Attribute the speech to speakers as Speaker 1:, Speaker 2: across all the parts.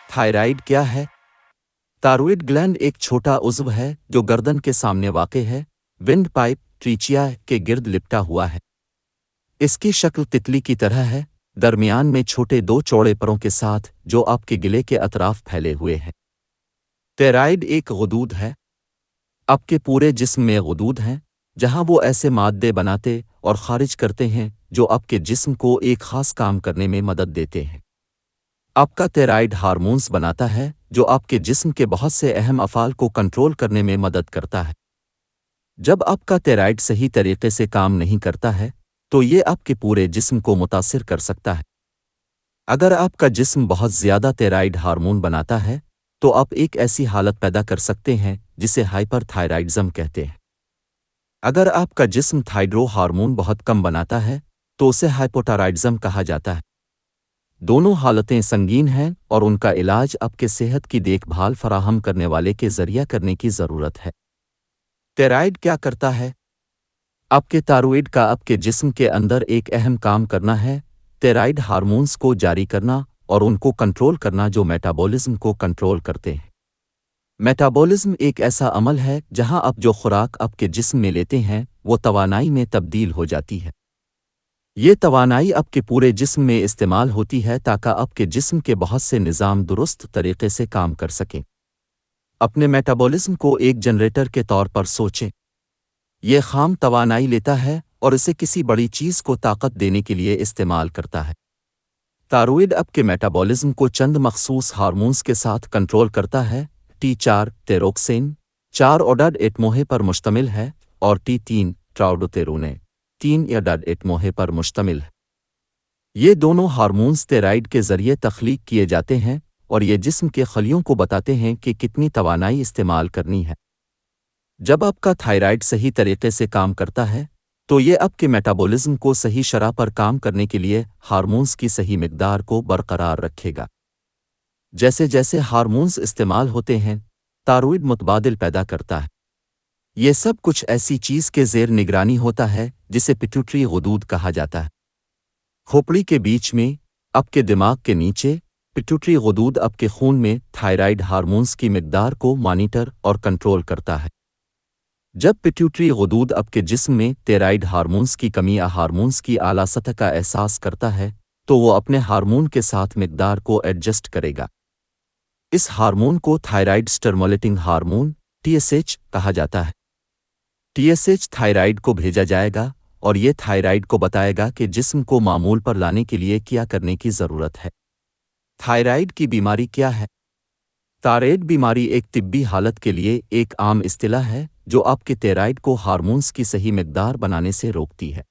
Speaker 1: Thyroid क्या है? Thyroid gland एक छोटा उज़्व है जो गर्दन के सामने वाक़ है, विंड पाइप ट्रीचिया के गिर्द लिपटा हुआ है। इसकी शक्ल तितली की तरह है, दरमियान में छोटे दो चौड़े परों के साथ जो आपके गिले के अतराफ फैले हुए हैं। थायराइड एक गुदूद है। आपके पूरे जिस्म में गुदूद हैं, जहां वो ऐसे मादे बनाते और खारिज करते हैं जो आपके जिस्म को एक खास काम करने में मदद देते हैं। आपका थायराइड हार्मोन्स बनाता है जो आपके जिस्म के बहुत से अहम अफ़ाल को कंट्रोल करने में मदद करता है। जब आपका थायराइड सही तरीके से काम नहीं करता है तो ये आपके पूरे जिस्म को मुतासिर कर सकता है। अगर आपका जिस्म बहुत ज़्यादा थायराइड हार्मोन बनाता है तो आप एक ऐसी हालत पैदा कर सकते हैं जिसे हाइपरथायराइडिज्म कहते हैं। अगर आपका जिस्म थाइड्रो हार्मोन बहुत कम बनाता है तो उसे हाइपोथायराइडिज्म कहा जाता है। दोनों हालतें संगीन हैं और उनका इलाज आपके सेहत की देखभाल फराहम करने वाले के जरिए करने की ज़रूरत है। थायराइड क्या करता है? आपके थायरॉइड का आपके जिस्म के अंदर एक अहम काम करना है, थायराइड हार्मोन्स को जारी करना और उनको कंट्रोल करना जो मेटाबॉलिज्म को कंट्रोल करते हैं। मेटाबॉलिज्म एक ऐसा अमल है जहां आप जो खुराक आपके जिस्म में लेते हैं वो तवानाई में तब्दील हो जाती है। ये तवानाई आपके पूरे जिस्म में इस्तेमाल होती है ताकि आपके जिस्म के बहुत से निज़ाम दुरुस्त तरीके से काम कर सकें। अपने मेटाबॉलिज्म को एक जनरेटर के तौर पर सोचें। ये खाम तवानाई लेता है और इसे किसी बड़ी चीज़ को ताकत देने के लिए इस्तेमाल करता है। थायरॉइड आपके मेटाबॉलिज्म को चंद मखसूस हार्मोन्स के साथ कंट्रोल करता है। T4 थायरोक्सिन 4 ओडाड-8 पर मुश्तमिल है और T3 ट्राउडोथेरोने 3 ओडाड-8 पर मुश्तमिल है। ये दोनों हार्मोन्स थायराइड के ज़रिए तख्लीक किए जाते हैं और ये जिस्म के खलियों को बताते हैं कि कितनी तवानाई इस्तेमाल करनी है। जब आपका थायराइड सही तरीके से काम करता है तो ये आपके मेटाबॉलिज्म को सही शरह पर काम करने के लिए हार्मोन्स की सही मिकदार को बरकरार रखेगा। जैसे जैसे हार्मोन्स इस्तेमाल होते हैं, थायरॉइड मुतबादिल पैदा करता है। ये सब कुछ ऐसी चीज़ के ज़ेर निगरानी होता है जिसे पिट्यूटरी गुदूद कहा जाता है। खोपड़ी के बीच में, आपके दिमाग के नीचे, पिट्यूटरी गुदूद आपके खून में थायराइड हार्मोन्स की मिकदार को मॉनिटर और कंट्रोल करता है। जब पिट्यूटरी गुदूद आपके जिस्म में थायराइड हार्मोन्स की कमी या हार्मोन्स की आला सतह का एहसास करता है तो वो अपने हार्मोन के साथ मिकदार को एडजस्ट करेगा। इस हार्मोन को थायराइड स्टिमुलेटिंग हार्मोन TSH कहा जाता है। TSH थायराइड को भेजा जाएगा और ये थायराइड को बताएगा कि जिस्म को मामूल पर लाने के लिए क्या करने की ज़रूरत है। थायराइड की बीमारी क्या है? थायराइड बीमारी एक तिब्बी हालत के लिए एक आम इस्तिलाह है जो आपके थायराइड को हार्मोन्स की सही मिकदार बनाने से रोकती है।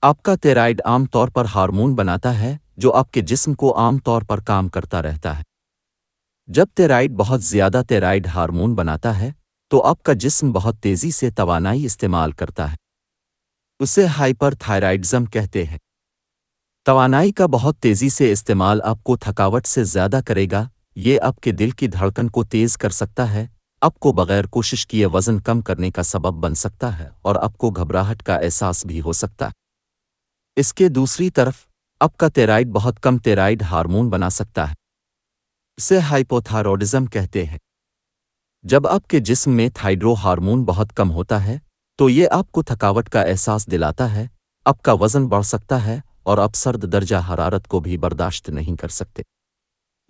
Speaker 1: आपका थायराइड आम तौर पर हार्मोन बनाता है जो आपके जिस्म को आम तौर पर काम करता रहता है। जब थायराइड बहुत ज़्यादा थायराइड हार्मोन बनाता है तो आपका जिस्म बहुत तेज़ी से तवानाई इस्तेमाल करता है। उसे हाइपरथायराइडिज्म कहते हैं। तवानाई का बहुत तेज़ी से इस्तेमाल आपको थकावट से ज़्यादा करेगा। ये आपके दिल की धड़कन को तेज़ कर सकता है, आपको बगैर कोशिश किए वज़न कम करने का सबब बन सकता है और आपको घबराहट का एहसास भी हो सकता है। इसके दूसरी तरफ, आपका थायराइड बहुत कम थायराइड हार्मोन बना सकता है। इसे हाइपोथायरॉयडिज्म कहते हैं। जब आपके जिस्म में थाइड्रो हार्मोन बहुत कम होता है तो ये आपको थकावट का एहसास दिलाता है, आपका वज़न बढ़ सकता है और आप सर्द दर्जा हरारत को भी बर्दाश्त नहीं कर सकते।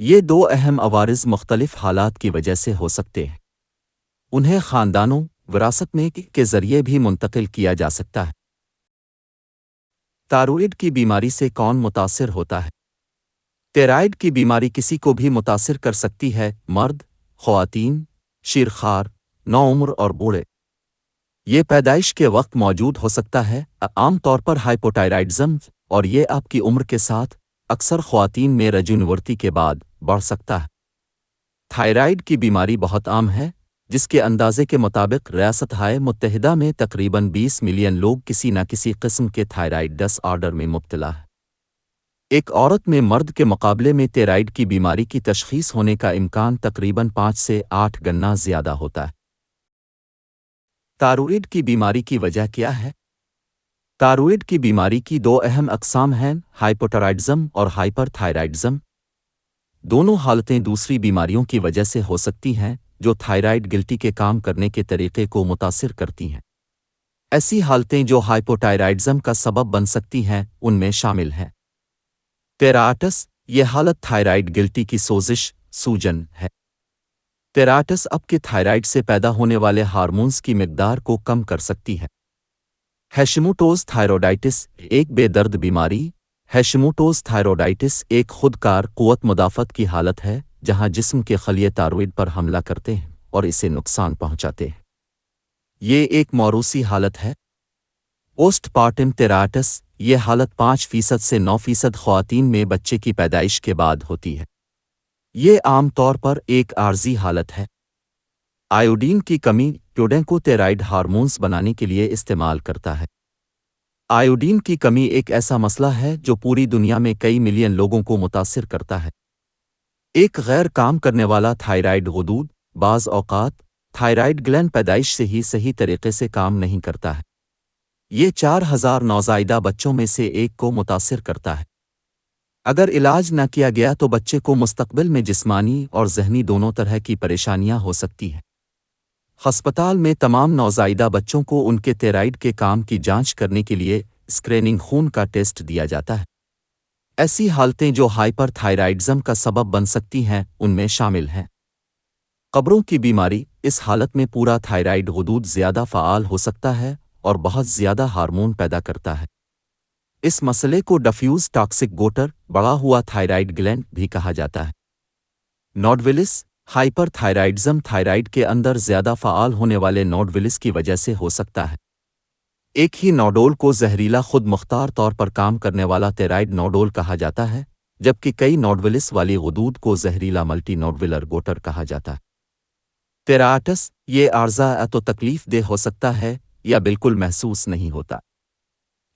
Speaker 1: ये दो अहम अवारिज़ मुख्तलिफ हालात की वजह से हो सकते हैं। उन्हें ख़ानदानों, विरासत में के ज़रिए भी मुंतकिल किया जा सकता है। थायरॉइड की बीमारी से कौन मुतासिर होता है? थायराइड की बीमारी किसी को भी मुतासिर कर सकती है, मर्द, ख़वातीन, शीरखार, नौउम्र और बूढ़े। ये पैदाइश के वक्त मौजूद हो सकता है, आम तौर पर हाइपोथायराइडिज्म, और ये आपकी उम्र के साथ, अक्सर ख़वातीन में रजूनिवर्ती के बाद, बढ़ सकता है। थायराइड की बीमारी बहुत आम है, जिसके अंदाजे के मुताबिक रियासत-ए मुत्तहिदा में तकरीबन 20 मिलियन लोग किसी न किसी किस्म के थायराइड डिसऑर्डर में मुब्तला हैं। एक औरत में मर्द के मुकाबले में थायराइड की बीमारी की तशख़ीस होने का इम्कान तकरीबन 5 से 8 गुना ज़्यादा होता है। थायरॉइड की बीमारी की वजह क्या है? थायरॉइड की बीमारी की दो अहम अक़साम हैं, हाइपोथायराइडिज्म और हाइपरथायराइडिज्म। दोनों हालतें दूसरी बीमारियों की वजह से हो सकती हैं जो थायराइड गिल्टी के काम करने के तरीके को मुतासिर करती हैं। ऐसी हालतें जो हाइपोटायराइडिज्म का सबब बन सकती हैं उनमें शामिल हैं टेराटस। ये हालत थायराइड गिल्टी की सोजिश सूजन है। टेराटस आपके थायराइड से पैदा होने वाले हार्मोन्स की मिकदार को कम कर सकती है। हैशिमोटोज थायरोडाइटिस एक बेदर्द बीमारी। हैशिमोटोज थायरोडाइटिस एक खुदकार कुव्वत मुदाफ़त की हालत है जहां जिस्म के खलिये थायरॉइड पर हमला करते हैं और इसे नुकसान पहुंचाते हैं। ये एक मौरूसी हालत है। पोस्टपार्टम टेराटस ये हालत 5% से 9% ख़वातीन में बच्चे की पैदाइश के बाद होती है। ये आम तौर पर एक आर्जी हालत है। आयोडीन की कमी टेराइड हार्मोन्स बनाने के लिए इस्तेमाल करता है। आयोडीन की कमी एक ऐसा मसला है जो पूरी दुनिया में कई मिलियन लोगों को मुतासिर करता है। एक गैर काम करने वाला थायराइड गुदूद बाज़ औक़ात थायराइड ग्लैंड पैदाइश से ही सही तरीके से काम नहीं करता है। ये 4000 नौज़ायदा बच्चों में से एक को मुतासिर करता है। अगर इलाज न किया गया तो बच्चे को मुस्तक़बिल में जिस्मानी और ज़हनी दोनों तरह की परेशानियां हो सकती हैं। हस्पताल में तमाम नौज़ायदा बच्चों को उनके थायराइड के काम की जांच करने के लिए स्क्रीनिंग खून का टेस्ट दिया जाता है। ऐसी हालतें जो हाइपरथायराइडिज्म का सबब बन सकती हैं उनमें शामिल हैं कब्रों की बीमारी। इस हालत में पूरा थायराइड गुदूद ज़्यादा फ़आल हो सकता है और बहुत ज़्यादा हार्मोन पैदा करता है। इस मसले को डिफ्यूज़ टॉक्सिक गोटर बढ़ा हुआ थायराइड ग्लैंड भी कहा जाता है। नोडविलिस हाइपरथायराइडिज्म थायराइड के अंदर ज़्यादा फ़आल होने वाले नोडविलिस की वजह से हो सकता है। एक ही नोडोल को जहरीला खुद मुख्तार तौर पर काम करने वाला थायराइड नोडोल कहा जाता है, जबकि कई नोडविलिस वाली गुदूद को जहरीला मल्टी नोडविलर गोटर कहा जाता है। टेराटस ये आर्जा तो तकलीफ दे हो सकता है या बिल्कुल महसूस नहीं होता।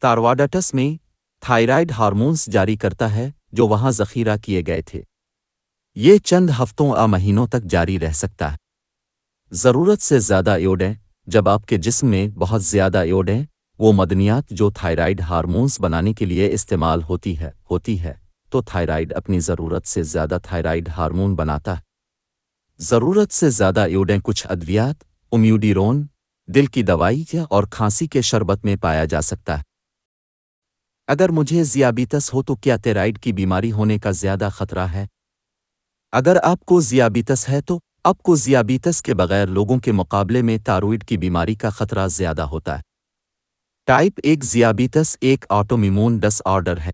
Speaker 1: थायरॉयडाइटिस में थायराइड हार्मोन्स जारी करता है जो वहां ज़ख़ीरा किए गए थे। ये चंद हफ्तों या महीनों तक जारी रह सकता है। ज़रूरत से ज़्यादा आयोडीन जब आपके जिस्म में बहुत ज़्यादा आयोडीन वो मदनियात जो थायराइड हार्मोन्स बनाने के लिए इस्तेमाल होती है तो थायराइड अपनी ज़रूरत से ज़्यादा थायराइड हार्मोन बनाता है। ज़रूरत से ज़्यादा आयोडीन कुछ अद्वियात उम्यूडिरोन दिल की दवाई और खांसी के शरबत में पाया जा सकता है। अगर मुझे ज़ियाबीतस हो तो क्या थायराइड की बीमारी होने का ज़्यादा ख़तरा है? अगर आपको ज़ियाबीतस है तो आपको ज़ियाबीतस के बग़ैर लोगों के मुकाबले में थायरॉइड की बीमारी का ख़तरा ज़्यादा होता है। टाइप 1 ज़ियाबीतस एक ऑटोइम्यून डिसऑर्डर है।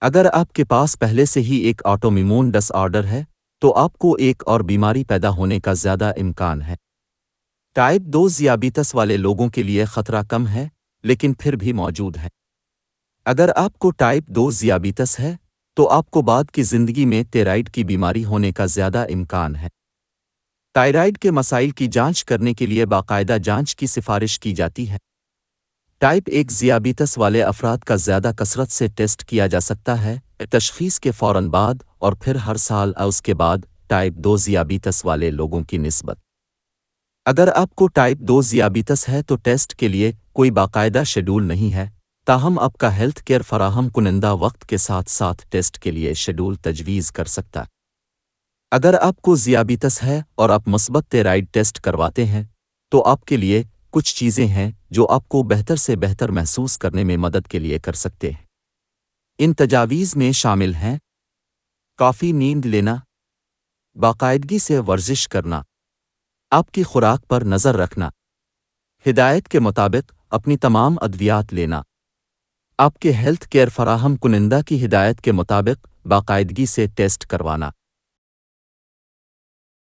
Speaker 1: अगर आपके पास पहले से ही एक ऑटोइम्यून डिसऑर्डर है तो आपको एक और बीमारी पैदा होने का ज़्यादा इम्कान है। टाइप 2 ज़ियाबीतस वाले लोगों के लिए ख़तरा कम है लेकिन फिर भी मौजूद है। अगर आपको टाइप 2 ज़ियाबीतस है तो आपको बाद की ज़िंदगी में थायराइड की बीमारी होने का ज़्यादा इम्कान है। थायराइड के मसाइल की जांच करने के लिए बाकायदा जांच की सिफारिश की जाती है। टाइप 1 ज़ियाबीतस वाले अफराद का ज़्यादा कसरत से टेस्ट किया जा सकता है तशख़ीस के फ़ौरन बाद और फिर हर साल और उसके बाद टाइप 2 ज़ियाबीतस वाले लोगों की निस्बत। अगर आपको टाइप 2 ज़ियाबीतस है तो टेस्ट के लिए कोई बाकायदा शेड्यूल नहीं है, ताहम आपका हेल्थ केयर फराहम कुनिंदा वक्त के साथ साथ टेस्ट के लिए शेड्यूल तजवीज़ कर सकता है। अगर आपको ज़ियाबीतस है और आप मुस्बत थायराइड टेस्ट करवाते हैं तो आपके लिए कुछ चीज़ें हैं जो आपको बेहतर से बेहतर महसूस करने में मदद के लिए कर सकते हैं। इन तजावीज़ में शामिल हैं काफ़ी नींद लेना, बाकायदगी से वर्जिश करना, आपकी खुराक पर नज़र रखना, हिदायत के मुताबिक अपनी तमाम अद्वियात लेना, आपके हेल्थ केयर फराहम कुनिंदा की हिदायत के मुताबिक बाकायदगी से टेस्ट करवाना।